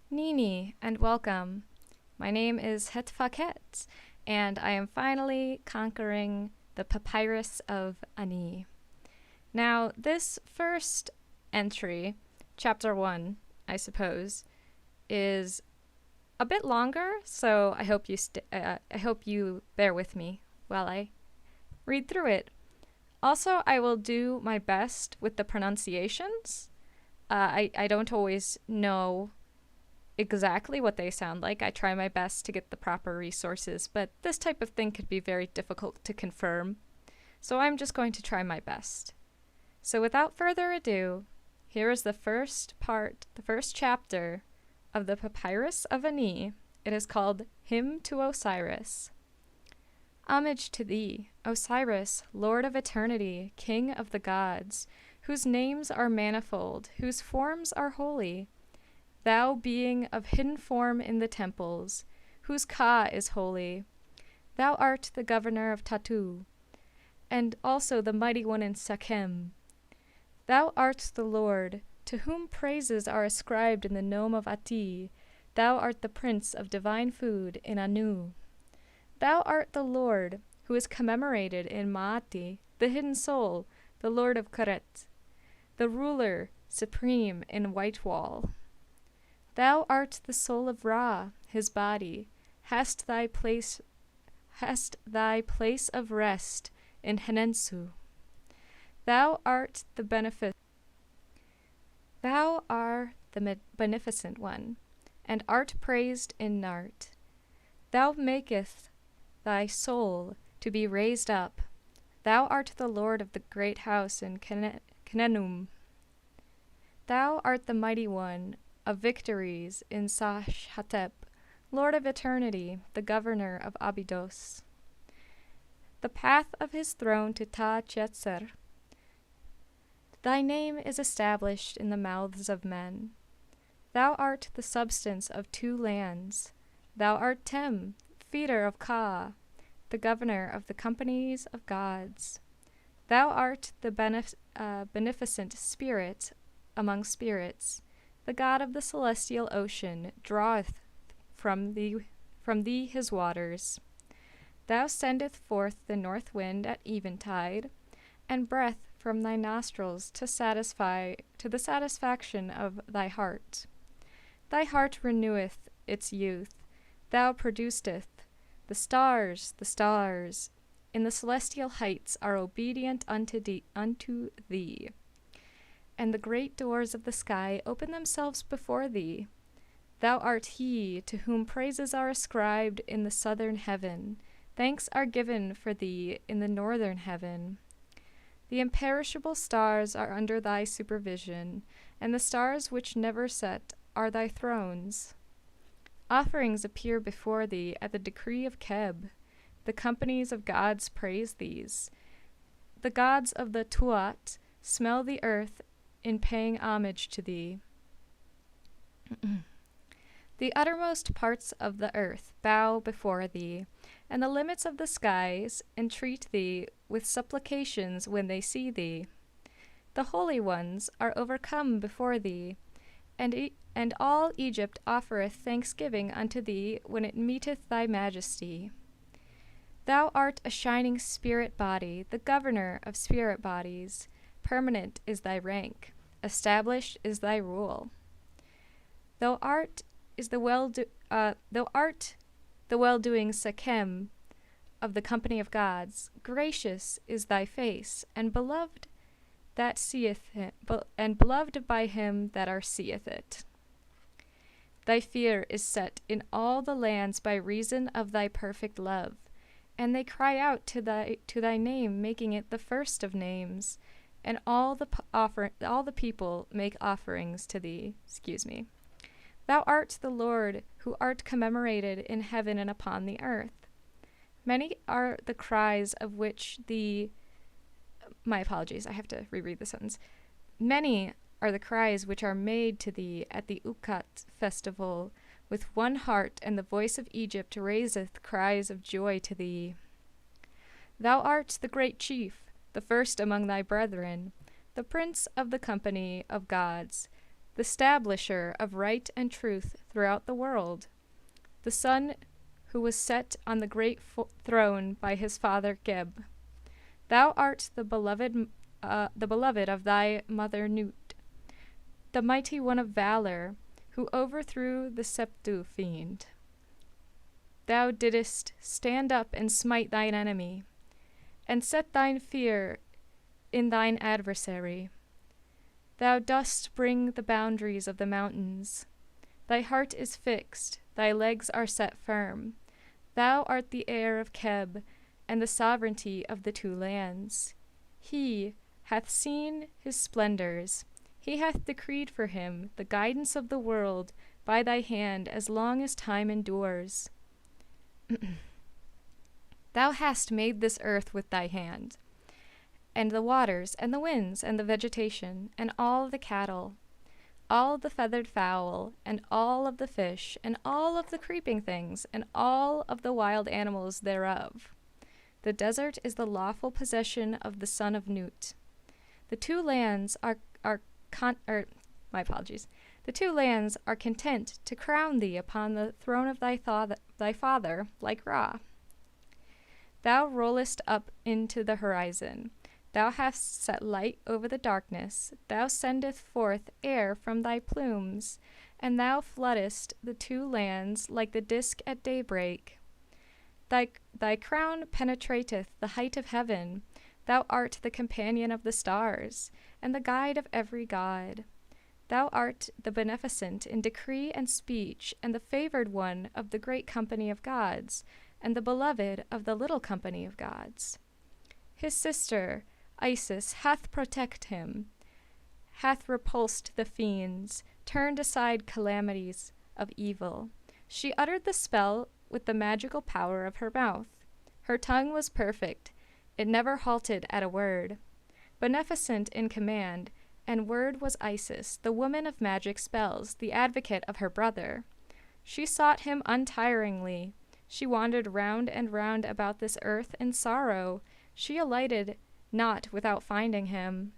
Nini, and welcome. My name is Hetfaket, and I am finally conquering the Papyrus of Ani. Now, this first entry, chapter 1, I suppose, is a bit longer, so I hope you bear with me while I read through it. Also, I will do my best with the pronunciations. I don't always know exactly what they sound like. I try my best to get the proper resources, but this type of thing could be very difficult to confirm. So I'm just going to try my best. So without further ado, here is the first chapter of the Papyrus of Ani. It is called Hymn to Osiris. Homage to thee, Osiris, Lord of eternity, King of the gods, whose names are manifold, whose forms are holy. Thou being of hidden form in the temples, whose Ka is holy. Thou art the governor of Tatu, and also the mighty one in Sekhem. Thou art the Lord, to whom praises are ascribed in the nome of Ati. Thou art the prince of divine food in Anu. Thou art the Lord, who is commemorated in Maati, the hidden soul, the Lord of Karet, the ruler supreme in Whitewall. Thou art the soul of Ra, his body, hast thy place of rest in Henensu. Thou art the beneficent one, and art praised in Nart. Thou makest thy soul to be raised up. Thou art the Lord of the great house in Kenenum. Thou art the mighty one of victories in Sash-Hatep, Lord of eternity, the governor of Abydos. The path of his throne to Ta-Chetzer. Thy name is established in the mouths of men. Thou art the substance of two lands. Thou art Tem, feeder of Ka, the governor of the companies of gods. Thou art the beneficent spirit among spirits. The god of the celestial ocean draweth from thee his waters. Thou sendeth forth the north wind at eventide, and breath from thy nostrils to the satisfaction of thy heart. Thy heart reneweth its youth. Thou producest the stars, in the celestial heights are obedient unto thee. And the great doors of the sky open themselves before thee. Thou art he to whom praises are ascribed in the southern heaven. Thanks are given for thee in the northern heaven. The imperishable stars are under thy supervision, and the stars which never set are thy thrones. Offerings appear before thee at the decree of Keb. The companies of gods praise these. The gods of the Tuat smell the earth in paying homage to thee. The uttermost parts of the earth bow before thee, and the limits of the skies entreat thee with supplications when they see thee. The holy ones are overcome before thee, and all Egypt offereth thanksgiving unto thee when it meeteth thy majesty. Thou art a shining spirit body, the governor of spirit bodies. Permanent is thy rank, established is thy rule. Thou art the well-doing Sekhem of the company of gods. Gracious is thy face, and beloved by him that seeth it. Thy fear is set in all the lands by reason of thy perfect love, and they cry out to thy name, making it the first of names, and all the people make offerings to thee. Thou art the Lord, who art commemorated in heaven and upon the earth. Many are the cries of which my apologies, I have to reread the sentence. Many are the cries which are made to thee at the Ukat festival. With one heart and the voice of Egypt raiseth cries of joy to thee. Thou art the great chief, the first among thy brethren, the prince of the company of gods. the stablisher of right and truth throughout the world, the son who was set on the great throne by his father Geb. Thou art the beloved of thy mother Nut, the mighty one of valor, who overthrew the Septu fiend. Thou didst stand up and smite thine enemy, and set thine fear in thine adversary. Thou dost bring the boundaries of the mountains. Thy heart is fixed, thy legs are set firm. Thou art the heir of Keb, and the sovereignty of the two lands. He hath seen his splendors. He hath decreed for him the guidance of the world by thy hand as long as time endures. Thou hast made this earth with thy hand, and the waters, and the winds, and the vegetation, and all the cattle, all the feathered fowl, and all of the fish, and all of the creeping things, and all of the wild animals thereof. The desert is the lawful possession of the son of Nut. The two lands are The two lands are content to crown thee upon the throne of thy father, like Ra. Thou rollest up into the horizon. Thou hast set light over the darkness. Thou sendest forth air from thy plumes, and thou floodest the two lands like the disk at daybreak. Thy crown penetrateth the height of heaven. Thou art the companion of the stars, and the guide of every god. Thou art the beneficent in decree and speech, and the favored one of the great company of gods, and the beloved of the little company of gods. His sister, Isis, hath protected him, hath repulsed the fiends, turned aside calamities of evil. She uttered the spell with the magical power of her mouth. Her tongue was perfect. It never halted at a word. Beneficent in command, and word was Isis, the woman of magic spells, the advocate of her brother. She sought him untiringly. She wandered round and round about this earth in sorrow. She alighted not without finding him.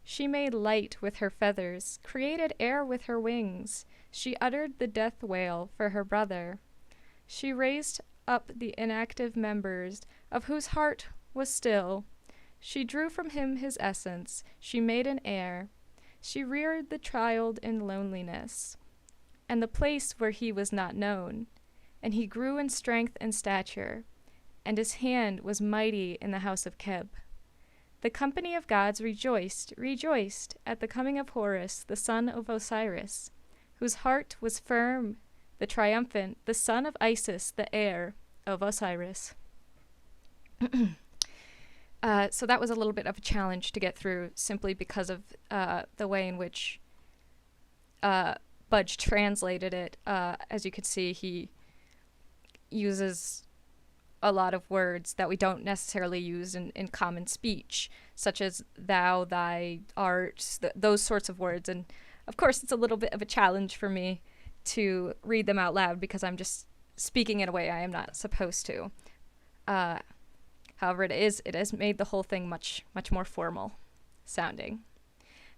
She made light with her feathers, created air with her wings. She uttered the death wail for her brother. She raised up the inactive members, of whose heart was still. She drew from him his essence. She made an heir. She reared the child in loneliness, and the place where he was not known. And he grew in strength and stature, and his hand was mighty in the house of Keb. The company of gods rejoiced at the coming of Horus, the son of Osiris, whose heart was firm, the triumphant, the son of Isis, the heir of Osiris. So that was a little bit of a challenge to get through, simply because of the way in which Budge translated it. As you could see, he uses a lot of words that we don't necessarily use in common speech, such as thou, thy, art, those sorts of words. And of course, it's a little bit of a challenge for me to read them out loud because I'm just speaking in a way I am not supposed to. However, it has made the whole thing much more formal sounding.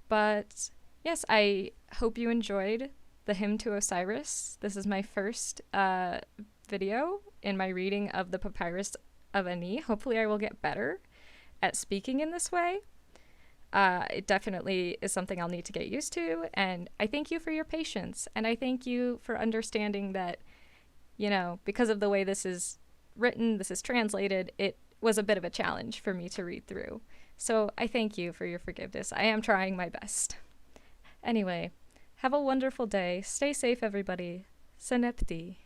But yes, I hope you enjoyed the Hymn to Osiris. This is my first video in my reading of the Papyrus of Ani. Hopefully I will get better at speaking in this way. It definitely is something I'll need to get used to, and I thank you for your patience, and I thank you for understanding that, because of the way this is written, this is translated, it was a bit of a challenge for me to read through. So I thank you for your forgiveness. I am trying my best. Anyway, have a wonderful day. Stay safe, everybody. Senepti.